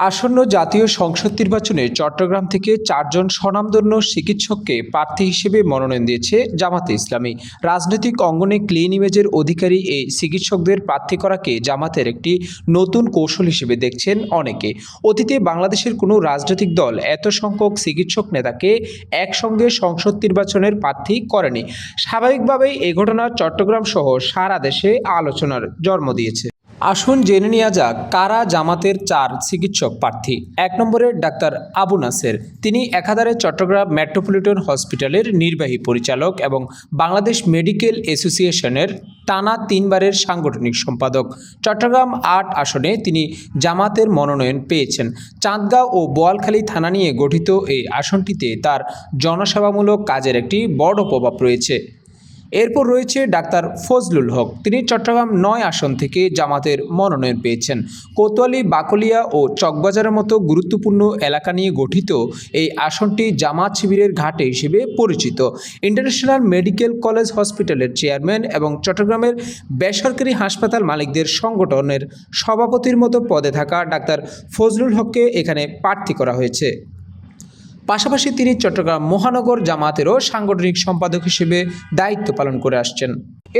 আসন্ন জাতীয় সংসদ নির্বাচনে চট্টগ্রাম থেকে ৪ জন স্বনামধন্য চিকিৎসককে প্রার্থী হিসেবে মনোনয়ন দিয়েছে জামাতে ইসলামী। রাজনৈতিক অঙ্গনে ক্লিন ইমেজের অধিকারী এই চিকিৎসকদের প্রার্থী করাকে জামাতের একটি নতুন কৌশল হিসেবে দেখছেন অনেকে। অতীতে বাংলাদেশের কোনো রাজনৈতিক দল এত সংখ্যক চিকিৎসক নেতাকে একসঙ্গে সংসদ নির্বাচনের প্রার্থী করেনি। স্বাভাবিকভাবেই এ ঘটনা চট্টগ্রাম সহ সারা দেশে আলোচনার জন্ম দিয়েছে। আসুন জেনে নেওয়া যাক কারা জামাতের ৪ চিকিৎসক প্রার্থী। ১ নম্বরে ডাক্তার আবু নাসের। তিনি একাধারে চট্টগ্রাম মেট্রোপলিটন হসপিটালের নির্বাহী পরিচালক এবং বাংলাদেশ মেডিকেল অ্যাসোসিয়েশনের টানা ৩ বারের সাংগঠনিক সম্পাদক। চট্টগ্রাম ৮ আসনে তিনি জামাতের মনোনয়ন পেয়েছেন। চাঁদগাঁও ও বোয়ালখালী থানা নিয়ে গঠিত এই আসনটিতে তার জনসেবামূলক কাজের একটি বড় প্রভাব রয়েছে। এরপর রয়েছে ডাক্তার ফজলুল হক। তিনি চট্টগ্রাম ৯ আসন থেকে জামাতের মনোনয়ন পেয়েছেন। কোতোয়ালি, বাকলিয়া ও চকবাজারের মতো গুরুত্বপূর্ণ এলাকা নিয়ে গঠিত এই আসনটি জামাত শিবিরের ঘাটে হিসেবে পরিচিত। ইন্টারন্যাশনাল মেডিকেল কলেজ হসপিটালের চেয়ারম্যান এবং চট্টগ্রামের বেসরকারি হাসপাতাল মালিকদের সংগঠনের সভাপতির মতো পদে থাকা ডাক্তার ফজলুল হককে এখানে প্রার্থী করা হয়েছে। পাশাপাশি তিনি চট্টগ্রাম মহানগর জামাতেরও সাংগঠনিক সম্পাদক হিসেবে দায়িত্ব পালন করে আসছেন।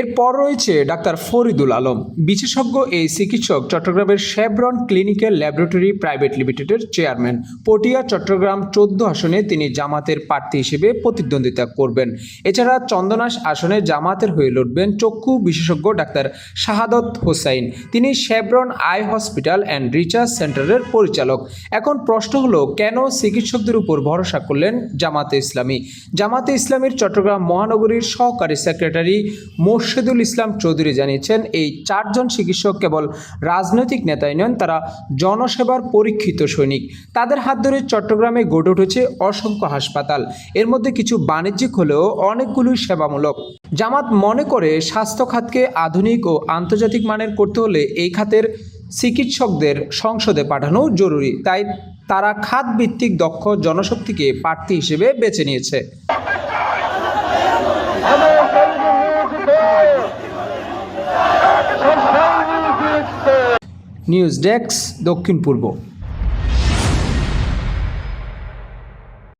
এরপর রয়েছে ডাক্তার ফরিদুল আলম। বিশেষজ্ঞ এই চিকিৎসক চট্টগ্রামের শেভরন ক্লিনিক্যাল ল্যাবরেটরি প্রাইভেট লিমিটেডের চেয়ারম্যান। পটিয়া চট্টগ্রাম ১৪ আসনে তিনি জামাতের প্রার্থী হিসেবে প্রতিদ্বন্দ্বিতা করবেন। এছাড়া চন্দনাশ আসনে জামাতের হয়ে লড়বেন চক্ষু বিশেষজ্ঞ ডাক্তার শাহাদত হোসাইন। তিনি Chevron eye hospital and research সেন্টারের পরিচালক। এখন প্রশ্ন হলো, কেন চিকিৎসকদের উপর ভরসা করলেন জামাতে ইসলামী? জামাতে ইসলামীর চট্টগ্রাম মহানগরীর সহকারী সেক্রেটারি মোর্শেদুল ইসলাম চৌধুরী জানিয়েছেন, এই ৪ জন চিকিৎসক কেবল রাজনৈতিক নেতাই নন, তারা জনসেবার পরীক্ষিত সৈনিক। তাদের হাত ধরে চট্টগ্রামে গড়ে উঠেছে অসংখ্য হাসপাতাল। এর মধ্যে কিছু বাণিজ্যিক হলেও অনেকগুলোই সেবামূলক। জামাত মনে করে স্বাস্থ্য খাতকে আধুনিক ও আন্তর্জাতিক মানের করতে হলে এই খাতের চিকিৎসকদের সংসদে পাঠানো জরুরি। তাই তারা খাতভিত্তিক দক্ষ জনশক্তিকে প্রার্থী হিসেবে বেছে নিয়েছে। নিউজ ডেস্ক, দক্ষিণ পূর্ব।